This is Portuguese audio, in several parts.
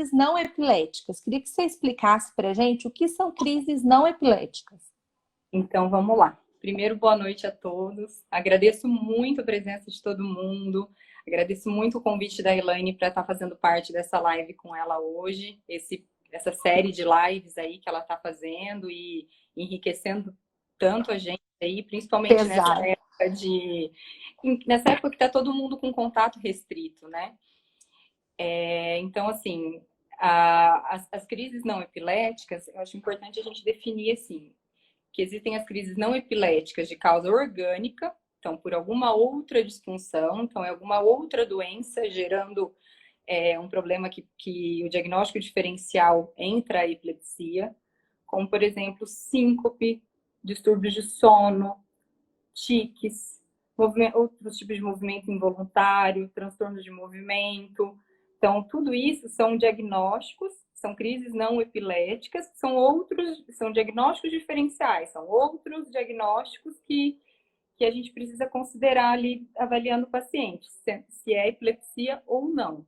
crises não epiléticas. Queria que você explicasse para a gente o que são crises não epiléticas. Então, vamos lá. Primeiro, boa noite a todos. Agradeço muito a presença de todo mundo. Agradeço muito o convite da Elaine para estar fazendo parte dessa live com ela hoje. Essa série de lives aí que ela está fazendo e enriquecendo tanto a gente aí, principalmente nessa época que está todo mundo com contato restrito, né? Então, assim, as crises não epiléticas, eu acho importante a gente definir assim, que existem as crises não epiléticas de causa orgânica, então por alguma outra disfunção, então é alguma outra doença gerando um problema que o diagnóstico diferencial entra a epilepsia, como por exemplo síncope, distúrbios de sono, tiques, outros tipos de movimento involuntário, transtornos de movimento. Então, tudo isso são diagnósticos, são crises não epiléticas, são diagnósticos diferenciais, são outros diagnósticos que a gente precisa considerar ali avaliando o paciente, se é epilepsia ou não.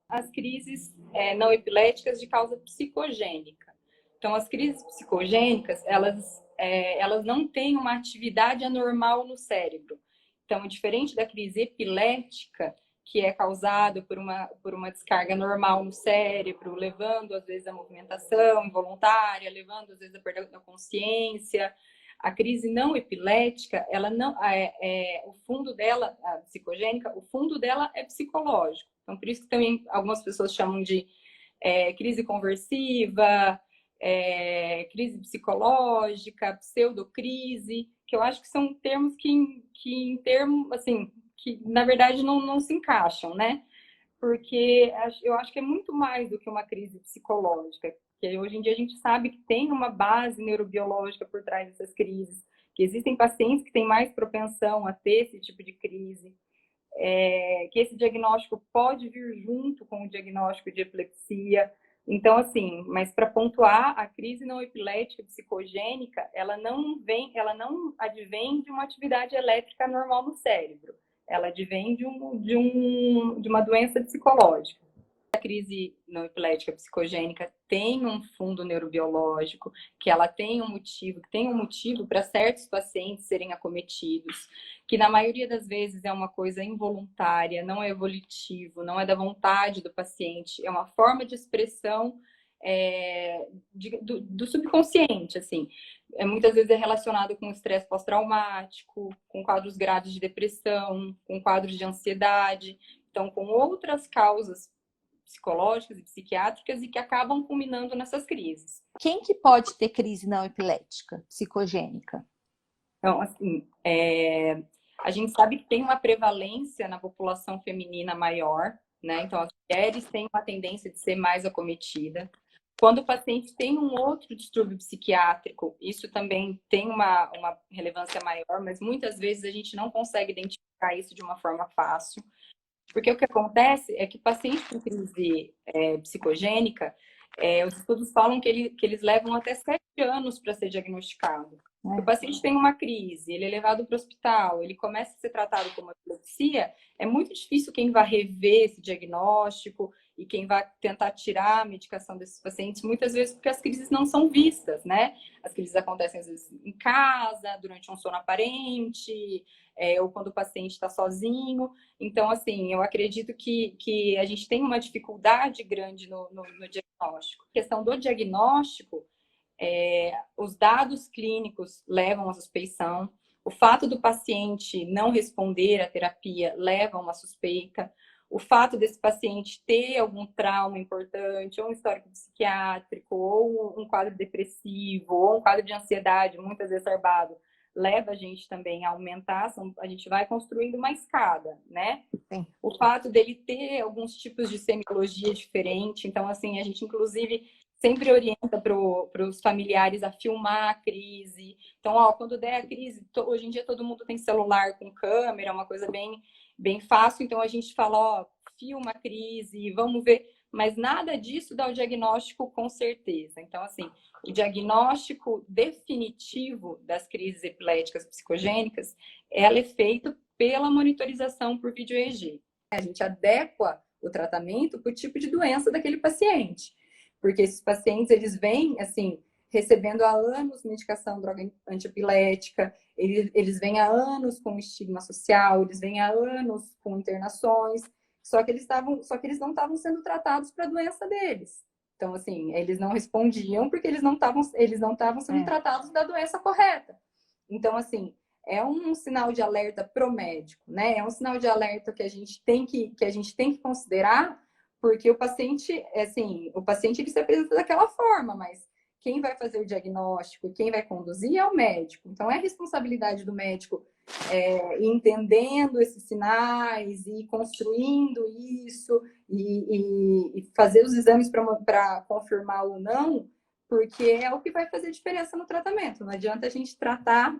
As crises não epiléticas de causa psicogênica. Então, as crises psicogênicas, elas não têm uma atividade anormal no cérebro. Então, diferente da crise epilética, que é causada por uma descarga normal no cérebro, levando, às vezes, a movimentação involuntária, levando, às vezes, a perda da consciência. A crise não epilética, ela não, o fundo dela, a psicogênica, o fundo dela é psicológico. Então, por isso que também algumas pessoas chamam de crise conversiva, crise psicológica, pseudocrise, que eu acho que são termos que na verdade não se encaixam, né? Porque eu acho que é muito mais do que uma crise psicológica, porque hoje em dia a gente sabe que tem uma base neurobiológica por trás dessas crises, que existem pacientes que têm mais propensão a ter esse tipo de crise, que esse diagnóstico pode vir junto com o diagnóstico de epilepsia. Então, assim, mas para pontuar, a crise não epilética psicogênica, ela não advém de uma atividade elétrica normal no cérebro. Ela advém de uma doença psicológica. A crise não epilética psicogênica tem um fundo neurobiológico, que ela tem um motivo para certos pacientes serem acometidos, que na maioria das vezes é uma coisa involuntária, não é volitivo, não é da vontade do paciente, é uma forma de expressão do subconsciente, assim. Muitas vezes é relacionado com estresse pós-traumático, com quadros graves de depressão, com quadros de ansiedade, então com outras causas psicológicas e psiquiátricas e que acabam culminando nessas crises. Quem que pode ter crise não epilética, psicogênica? Então, assim, a gente sabe que tem uma prevalência na população feminina maior, né? Então, as mulheres têm uma tendência de ser mais acometida. Quando o paciente tem um outro distúrbio psiquiátrico, isso também tem uma relevância maior, mas muitas vezes a gente não consegue identificar isso de uma forma fácil. Porque o que acontece é que pacientes com crise psicogênica, os estudos falam que eles levam até 7 anos para ser diagnosticado. Se o paciente tem uma crise, ele é levado para o hospital, ele começa a ser tratado como epilepsia, é muito difícil quem vai rever esse diagnóstico e quem vai tentar tirar a medicação desses pacientes, muitas vezes porque as crises não são vistas, né? As crises acontecem às vezes em casa, durante um sono aparente, ou quando o paciente está sozinho. Então, assim, eu acredito que a gente tem uma dificuldade grande no diagnóstico. A questão do diagnóstico, os dados clínicos levam à suspeição, o fato do paciente não responder à terapia leva a uma suspeita, o fato desse paciente ter algum trauma importante, ou um histórico psiquiátrico, ou um quadro depressivo, ou um quadro de ansiedade muito exacerbado, leva a gente também a aumentar, a gente vai construindo uma escada, né? Sim. O fato dele ter alguns tipos de semiologia diferente, então, assim, a gente, inclusive, sempre orienta para os familiares a filmar a crise. Então, quando der a crise, hoje em dia todo mundo tem celular com câmera, uma coisa bem fácil, então a gente fala, filma a crise, vamos ver, mas nada disso dá o diagnóstico com certeza. Então, assim, o diagnóstico definitivo das crises epiléticas psicogênicas, ela é feito pela monitorização por vídeo EEG. A gente adequa o tratamento para o tipo de doença daquele paciente. Porque esses pacientes, eles vêm, assim, recebendo há anos medicação, droga antiepilética, eles vêm há anos com estigma social, eles vêm há anos com internações, só que eles não estavam sendo tratados para a doença deles. Então, assim, eles não respondiam porque eles não estavam sendo tratados da doença correta. Então, assim, é um sinal de alerta pro médico, né? É um sinal de alerta que a gente tem que considerar, porque o paciente, assim, o paciente ele se apresenta daquela forma, mas quem vai fazer o diagnóstico, quem vai conduzir é o médico. Então, é responsabilidade do médico entendendo esses sinais e construindo isso e fazer os exames para confirmar ou não, porque é o que vai fazer diferença no tratamento. Não adianta a gente tratar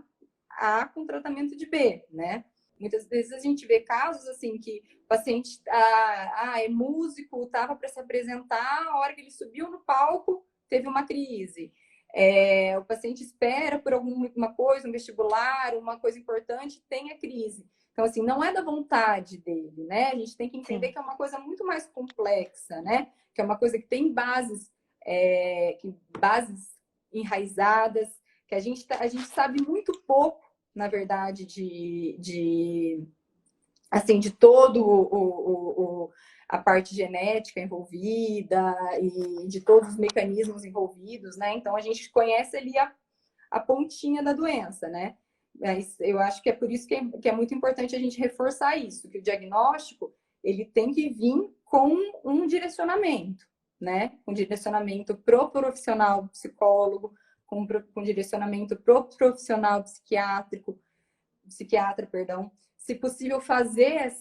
A com tratamento de B, né? Muitas vezes a gente vê casos assim que o paciente é músico, estava para se apresentar, a hora que ele subiu no palco, teve uma crise. O paciente espera por alguma coisa, um vestibular, uma coisa importante, tem a crise. Então, assim, não é da vontade dele, né? A gente tem que entender que é uma coisa muito mais complexa, né? Que é uma coisa que tem bases enraizadas, que a gente sabe muito pouco, na verdade, assim, de todo a parte genética envolvida e de todos os mecanismos envolvidos, né? Então, a gente conhece ali a pontinha da doença, né? Mas eu acho que é por isso que é muito importante a gente reforçar isso, que o diagnóstico, ele tem que vir com um direcionamento, né? Um direcionamento pro profissional psicólogo, com direcionamento pro profissional psiquiatra, perdão. Se possível, fazer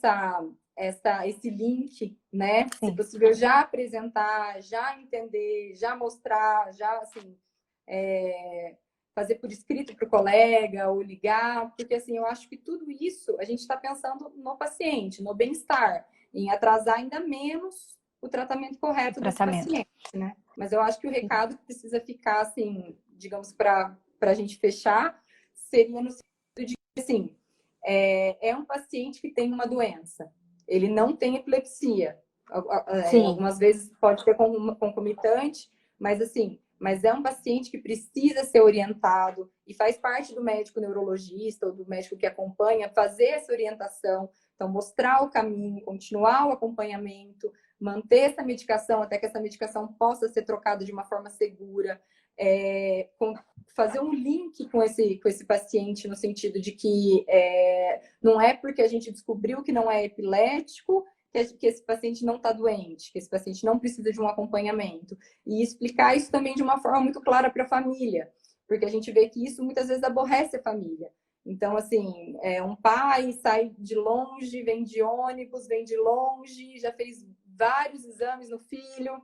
esse link, né? Sim. Se possível, já apresentar, já entender, já mostrar, já, assim, fazer por escrito para o colega ou ligar, porque, assim, eu acho que tudo isso a gente está pensando no paciente, no bem-estar, em atrasar ainda menos o tratamento correto desse paciente, né? Mas eu acho que o recado que precisa ficar, assim, digamos, para a gente fechar, seria no sentido de que, assim, é um paciente que tem uma doença, ele não tem epilepsia. Algumas vezes pode ter concomitante, mas assim, é um paciente que precisa ser orientado e faz parte do médico neurologista ou do médico que acompanha fazer essa orientação, então mostrar o caminho, continuar o acompanhamento, manter essa medicação até que essa medicação possa ser trocada de uma forma segura, fazer um link com esse paciente no sentido de que não é porque a gente descobriu que não é epilético que esse paciente não está doente, que esse paciente não precisa de um acompanhamento. E explicar isso também de uma forma muito clara para a família, porque a gente vê que isso muitas vezes aborrece a família. Então, assim, um pai sai de longe, vem de ônibus, vem de longe, já fez vários exames no filho,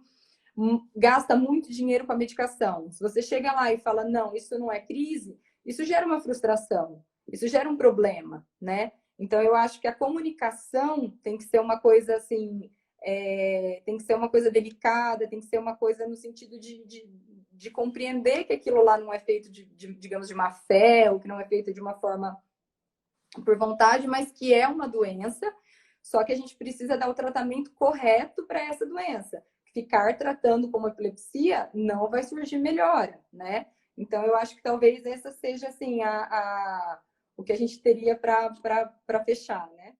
gasta muito dinheiro com a medicação. Se você chega lá e fala, não, isso não é crise, isso gera uma frustração, isso gera um problema, né? Então, eu acho que a comunicação tem que ser uma coisa assim, tem que ser uma coisa delicada, tem que ser uma coisa no sentido de compreender que aquilo lá não é feito, digamos, de má fé, ou que não é feito de uma forma por vontade, mas que é uma doença, só que a gente precisa dar o tratamento correto para essa doença. Ficar tratando como epilepsia não vai surgir melhora, né? Então, eu acho que talvez essa seja, assim, o que a gente teria para fechar, né?